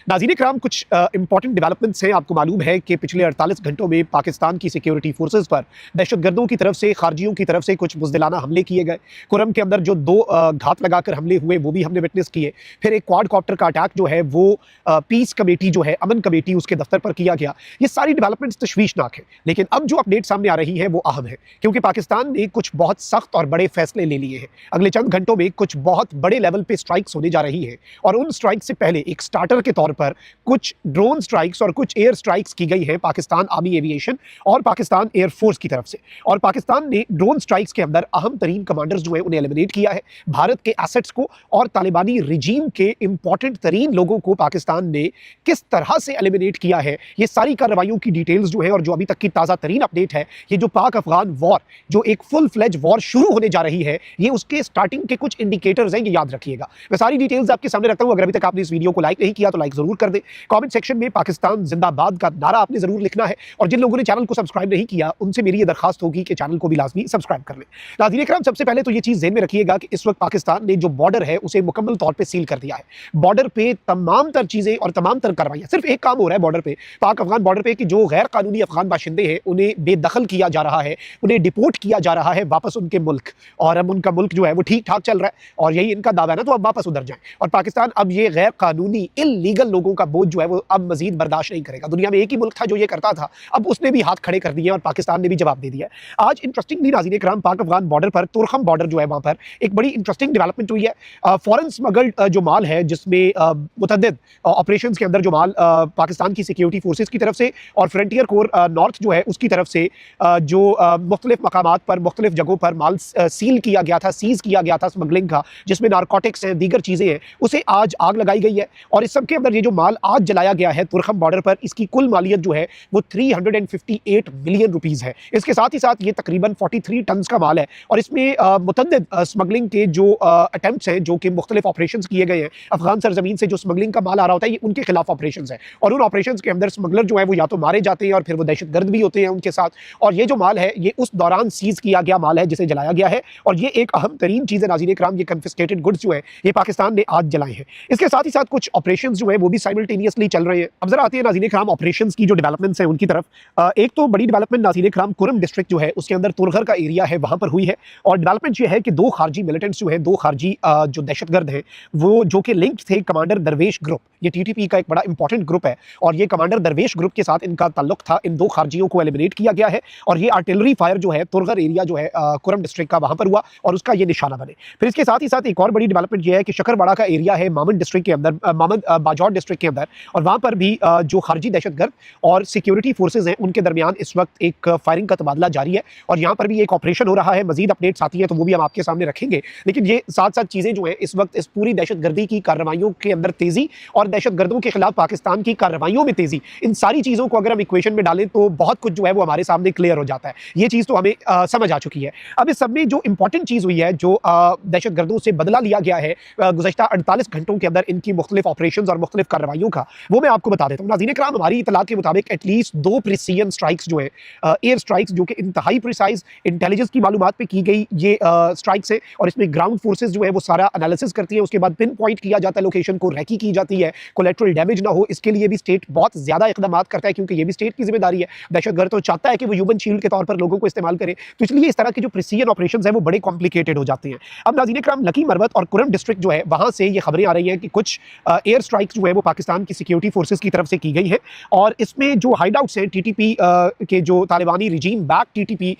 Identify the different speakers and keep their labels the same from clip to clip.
Speaker 1: नाज़रीन इकराम, कुछ important developments हैं। आपको मालूम है कि पिछले 48 घंटों में पाकिस्तान की सिक्योरिटी फोर्सेस पर दहशतगर्दों की तरफ से, खारजियों की तरफ से कुछ बुज़दिलाना हमले किए गए। कुरम के अंदर जो 2 घात लगाकर हमले हुए, वो भी हमने विटनेस किए। फिर एक क्वाड कॉप्टर का अटैक जो है वो पीस कमेटी जो है, अमन कमेटी, उसके दफ्तर पर किया गया। ये सारी डेवलपमेंट्स तशवीशनाक है, लेकिन अब जो अपडेट सामने आ रही है वो अहम है, क्योंकि पाकिस्तान ने कुछ बहुत सख्त और बड़े फैसले ले लिए हैं। अगले चंद घंटों में कुछ बहुत बड़े लेवल पे स्ट्राइक्स होने जा रही हैं, और उन स्ट्राइक से पहले एक स्टार्टर के तौर पर कुछ ड्रोन स्ट्राइक्स और कुछ एयर स्ट्राइक्स की गई हैं पाकिस्तान आर्मी एविएशन और पाकिस्तान एयरफोर्स की तरफ से। और पाकिस्तान ने ड्रोन स्ट्राइक्स के अंदर अहम तरीन कमांडर्स जो है उन्हें एलिमिनेट किया है। भारत के एसेट्स को और तालिबानी रिजीम के इंपॉर्टेंट तरीन लोगों को पाकिस्तान ने किस तरह से एलिमिनेट किया है, ये सारी कार्रवाइयों की डिटेल्स जो है और जो अभी तक की ताज़ा तरीन अपडेट है, ये जो पाक अफगान वॉर, जो एक फुल फ्लेज वॉर शुरू होने जा रही है, ये उसके स्टार्टिंग के कुछ इंडिकेटर्स हैं, ये याद रखिएगा। मैं सारी डिटेल्स आपके सामने रखता हूं। अगर अभी तक आपने इस वीडियो को लाइक नहीं किया तो लाइक जरूर कर दें। कमेंट सेक्शन में पाकिस्तान जिंदाबाद का नारा आपने जरूर लिखना है, और जिन लोगों ने चैनल को सब्सक्राइब नहीं किया उनसे मेरी ये दरखास्त होगी कि चैनल को भी लाजमी सब्सक्राइब कर लें। नाज़रीन इकराम, सबसे पहले तो ये चीज़ ज़हन में रखिएगा कि इस वक्त पाकिस्तान ने जो बॉर्डर है उसे मुकम्मल तौर पर सील कर दिया है। बॉर्डर पे तमाम तर चीज़ें और तमाम तर कार्रवाइयाँ, सिर्फ एक काम हो रहा है बॉर्डर पे, पाक अफगान बॉर्डर पे, कि जो गैर कानूनी अफगान बाशिंदे हैं उन्हें बेदखल किया जा रहा है, उन्हें डिपोर्ट किया जा रहा है वापस उनके मुल्क। और अब उनका मुल्क जो है वो ठीक ठाक चल रहा है, और यही इनका दावा है ना, तो अब वापस उधर जाएं। और पाकिस्तान अब ये गैर कानूनी इल्लीगल लोगों का बोझ जो है वो अब मजीद बर्दाश्त नहीं करेगा। दुनिया में एक ही मुल्क था जो ये करता था, अब उसने भी हाथ खड़े कर दिए और पाकिस्तान ने भी जवाब दे दिया है। आज इंटरेस्टिंगली नाज़रीन इकराम, पाक अफगान बॉर्डर पर, तुरखम बॉर्डर जो है वहां पर एक बड़ी इंटरेस्टिंग डेवलपमेंट हुई है। फॉरेन स्मगल्ड जो माल है, जिसमें मुतअद्दिद ऑपरेशन के अंदर जो माल पाकिस्तान की सिक्योरिटी फोर्सेज की तरफ से और फ्रंटियर कोर नॉर्थ जो है उसकी तरफ से जो मुख्तलिफ मकामात पर, मुख्तलिफ जगहों पर माल सील किया गया था, सीज किया गया था स्मगलिंग का, जिसमें नारकोटिक्स हैं, दीगर चीज़ें हैं, उसे आज आग लगाई गई है। और इस सब के अंदर ये जो माल आज जलाया गया है तुरखम बॉर्डर पर, इसकी कुल मालियत जो है वो 358 मिलियन रुपीज़ है। इसके साथ ही साथ ये तकरीबन 43 टन का माल है, और इसमें मुतअद्दिद स्मगलिंग के जो अटेम्प्ट्स हैं, जो कि मुख्तलिफ ऑपरेशन किए गए हैं। अफगान सरजमीन से जो स्मगलिंग का माल आ रहा होता है, ये उनके खिलाफ ऑपरेशन है, और उन ऑपरेशन के अंदर स्मगलर जो है वो या तो मारे जाते हैं और फिर वो दहशतगर्द भी होते हैं उनके साथ। और ये जो माल है ये उस दौरान सीज किया गया माल है जिसे जलाया गया है, और ये एक अहम तरीन चीज़ है नाज़रीन इकराम। ये कन्फिस्केटेड गुड्स जो है ये पाकिस्तान ने आज जलाए हैं। इसके साथ ही साथ कुछ ऑपरेशन जो है वो भी साइमल्टेनियसली चल रहे हैं। अब जरा आते हैं नाज़रीन इकराम ऑपरेशन की जो डेवलपमेंट्स हैं उनकी तरफ। एक तो बड़ी डेवलपमेंट नाज़रीन इकराम, कुरम डिस्ट्रिक्ट जो है उसके अंदर तुरघर का एरिया है, वहां पर हुई है। और डेवलपमेंट ये है कि 2 खारजी मिलिटेंट्स जो है, 2 खारजी जो दहशतगर्द हैं, वो जो कि लिंक्ड थे कमांडर दरवेश ग्रुप, ये टीटीपी का एक बड़ा इंपॉर्टेंट ग्रुप है, और ये कमांडर दरवेश ग्रुप के साथ इनका ताल्लुक था। इन 2 खारजियों को एलिमिनेट किया गया है, और ये आर्टिलरी फायर जो है तुरघर एरिया जो है कुरम डिस्ट्रिक्ट का, वहां पर हुआ और उसका ये निशाना बने। फिर इसके साथ ही साथ एक और बड़ी डेवलपमेंट ये है कि शकरवाड़ा का एरिया है मामन डिस्ट्रिक्ट के अंदर, मामन बाजौर डिस्ट्रिक्ट के अंदर, और वहां पर भी जो खारजी दहशतगर्द और सिक्योरिटी फोर्सेज हैं उनके दरमियान इस वक्त एक फायरिंग का तबादला जारी है, और यहाँ पर भी एक ऑपरेशन हो रहा है। मजीद अपडेट्स आती है तो वो भी हम आपके सामने रखेंगे, लेकिन ये साथ साथ चीज़ें जो है इस वक्त इस पूरी दहशतगर्दी की कार्रवाइयों के अंदर तेज़ी और दहशतगर्दों के खिलाफ पाकिस्तान की कार्रवाइयों में तेज़ी, इन सारी चीज़ों को अगर हम इक्वेशन में डालें तो बहुत कुछ जो है वो हमारे सामने क्लियर हो जाता है। ये चीज़ तो हमें समझ आ चुकी है। अब इस सब में जो इंपॉर्टेंट चीज़ हुई है, जो दहशतगर्दों से बदला लिया गया है गुज़श्ता 48 घंटों के अंदर इनकी मुख्तलिफ ऑपरेशन और मुख्तलिफ कार्रवाइयों का, वो मैं आपको बता देता हूँ। नाज़रीन इकराम, हमारी इतलात के मुताबिक एटलीस्ट 2 प्रिसीजन स्ट्राइक्स जो है, एयर स्ट्राइक्स, जो कि इंतहाई प्रिसाइज इंटेलिजेंस की मालूमात पे की गई ये स्ट्राइक्स है, और इसमें ग्राउंड फोर्सेज जो है वो सारा एनालिसिस करती है, उसके बाद पिन पॉइंट किया जाता है लोकेशन को, रैकी की जाती है, कोलेट्रल डैमेज ना हो, इसके लिए भी स्टेट बहुत ज़्यादा इकदाम करता है, क्योंकि ये भी स्टेट की जिम्मेदारी है। दहशतगर्द तो चाहता है कि वो ह्यूमन शील्ड के तौर पर लोगों को इस्तेमाल करे, तो इसलिए इस तरह के जो प्रिसीजन ऑपरेशन है वो बड़े कॉम्प्लिकेटेड हो जाते हैं। अब नाज़रीन इकराम, लकी मरवत और कुरम डिस्ट्रिक्ट जो है वहां से ये खबरें आ रही हैं कि कुछ एयर स्ट्राइक्स जो है वो पाकिस्तान की सिक्योरिटी फोर्सेज की तरफ से की गई है, और इसमें जो हाइडआउट्स हैं टीटीपी के, जो तालिबानी रिजीम बैक टीटीपी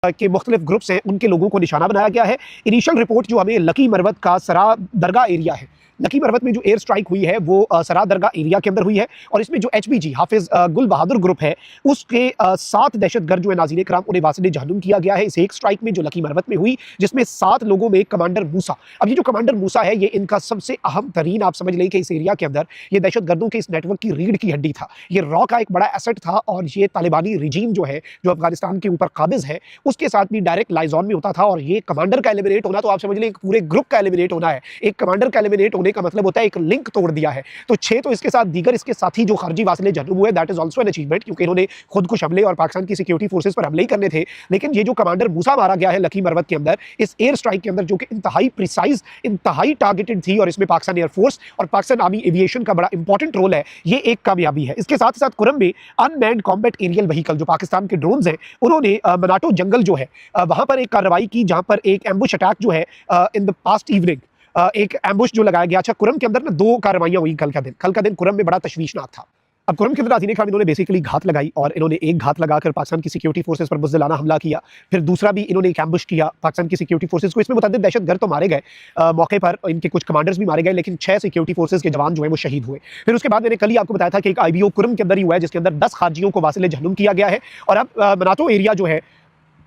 Speaker 1: के मुख्तलिफ ग्रुप्स हैं, उनके लोगों को निशाना बनाया गया है। इनिशियल रिपोर्ट जो हमें लकी मरवत का सरा दरगाह एरिया है, लकी मरवत में जो एयर स्ट्राइक हुई है वो सरा दरगाह एरिया के अंदर हुई है, और इसमें जो HBG हाफिज गुल बहादुर ग्रुप है उसके 7 दहशतगर्द जो है नाज़रीन इकराम उन्हें वासिले जहन्नुम किया गया है इस एक स्ट्राइक में जो लकी मरवत में हुई, जिसमें 7 लोगों में कमांडर मूसा। अब ये जो कमांडर मूसा है ये इनका सबसे अहम तरीन, आप समझ लें कि इस एरिया के अंदर ये दहशतगर्दों के इस नेटवर्क की रीढ़ की हड्डी था, ये रॉ का एक बड़ा एसेट था, और ये तालिबानी रिजीम जो है, जो अफगानिस्तान के ऊपर काबिज है, उसके साथ भी डायरेक्ट लाइजॉन में होता था। और ये कमांडर का एलिमिनेट होना, तो आप समझ लें एक पूरे ग्रुप का एलिमिनेट होना है। एक कमांडर का एलिमिनेट होने होने का मतलब होता है एक लिंक तोड़ दिया है। तो 6 तो इसके साथ दीगर इसके साथी जो खारजी वासिले जहन्नुम हुए, that is also an achievement, क्योंकि इन्होंने खुदकुश हमले और पाकिस्तान की सिक्योरिटी फोर्सेज पर हमले ही करने थे। लेकिन ये जो कमांडर मूसा मारा गया है लकी मरवत के अंदर, इस एयर स्ट्राइक के अंदर, जो कि इंतहाई प्रिसाइज, इंतहाई टारगेटेड थी, और इसमें पाकिस्तान एयरफोर्स और पाकिस्तान आर्मी एविएशन का बड़ा इंपॉर्टेंट रोल है, ये एक कामयाबी है। इसके साथ ही साथ कुरम में अनमैन्ड कॉम्बैट एरियल व्हीकल जो पाकिस्तान के ड्रोन्स हैं, उन्होंने मनाटो जंगल जो है वहां पर एक कार्रवाई की, जहां पर एक एम्बुश अटैक जो है इन द पास्ट इवनिंग एक एम्बुश जो लगाया गया। अच्छा, कुरम के अंदर ना 2 कार्रवाइयां हुई कल का दिन कुरम में बड़ा तशवीशनाक था। अब कुरम के अंदर आजीने खान इन्होंने बेसिकली घात लगाई, और इन्होंने एक घात लगाकर पाकिस्तान की सिक्योरिटी फोर्सेस पर बुज़दिलाना हमला किया। फिर दूसरा भी इन्होंने एक एम्बुश किया पाकिस्तान की सिक्योरिटी फोर्सेस को। इसमें मुतअद्दिद दहशतगर्द तो मारे गए, मौके पर इनके कुछ कमांडर्स भी मारे गए, लेकिन 6 सिक्योरिटी फोर्सेस के जवान जो है वो शहीद हुए। फिर उसके बाद मैंने कल ही आपको बताया था कि एक IBO कुरम के अंदर ही हुआ है, जिसके अंदर 10 खारजियों को वासिले जहन्नुम किया गया है। और अब मनातो एरिया जो है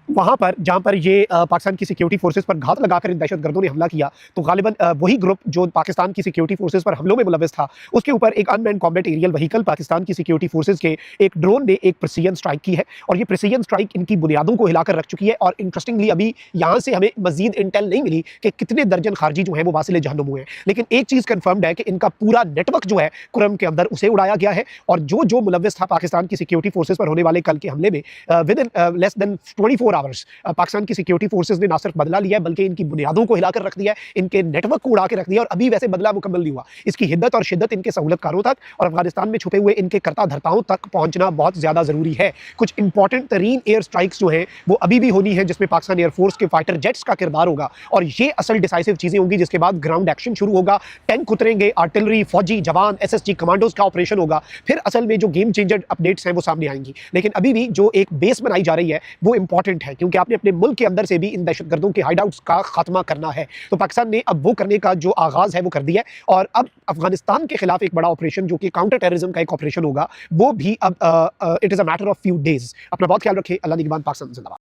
Speaker 1: वहाँ पर, जहाँ पर ये पाकिस्तान की सिक्योरिटी फोर्सेस पर घात लगाकर इन दहशतगर्दों ने हमला किया, तो गालिबन वही ग्रुप जो पाकिस्तान की सिक्योरिटी फोर्सेस पर हमलों में मुलव्वस था, उसके ऊपर एक unmanned combat aerial vehicle Pakistan की सिक्योरिटी फोर्सेस के एक ड्रोन ने एक प्रिसीजन स्ट्राइक की है। और ये प्रिसीजन स्ट्राइक इनकी बुनियादों को हिलाकर रख चुकी है। और इंटरेस्टिंगली अभी यहाँ से हमें मजीद इंटेल नहीं मिली कि कितने दर्जन खारजी जो है वो वासिले जहन्नुम हुए हैं, लेकिन एक चीज़ कन्फर्म्ड है कि इनका पूरा नेटवर्क जो है कुरम के अंदर उसे उड़ाया गया है। और जो मुलव्वस था पाकिस्तान की सिक्योरिटी फोर्सेस पर होने वाले कल के हमले में, with in less than 24 hours Pakistan की सिक्योरिटी फोर्सेस ने ना सिर्फ बदला लिया है, बल्कि इनकी बुनियादों को हिलाकर रख दिया है, इनके नेटवर्क को उड़ा के रख दिया। और अभी वैसे बदला मुकम्मल नहीं हुआ। इसकी हिद्दत और शिद्दत इनके सहूलतकारों तक और अफगानिस्तान में छुपे हुए इनके कर्ता धर्ताओं तक पहुंचना बहुत ज्यादा जरूरी है। कुछ इंपॉर्टेंट तरीन एयर स्ट्राइक्स जो हैं वो अभी भी होनी है, जिसमें पाकिस्तान एयरफोर्स के फाइटर जेट्स का किरदार होगा। और ये असल डिसाइसिव चीजें होंगी, जिसके बाद ग्राउंड एक्शन शुरू होगा, टैंक उतरेंगे, आर्टिलरी, फौजी जवान, SSG कमांडोज का ऑपरेशन होगा। फिर असल में जो गेम चेंजर अपडेट्स हैं वो सामने आएंगी। लेकिन अभी भी जो एक बेस बनाई जा रही है वो इंपॉर्टेंट है, क्योंकि आपने अपने मुल्क के अंदर से भी इन दहशतगर्दों के हाइडआउट्स का खात्मा करना है। तो पाकिस्तान ने अब वो करने का जो आगाज है वो कर दिया है। और अब अफगानिस्तान के खिलाफ एक बड़ा ऑपरेशन जो कि काउंटर टेररिज्म का एक ऑपरेशन होगा, वो भी अब it is a matter of few days. अपना बहुत ख्याल रखें। अल्लाह निगहबान। पाकिस्तान जिंदाबाद।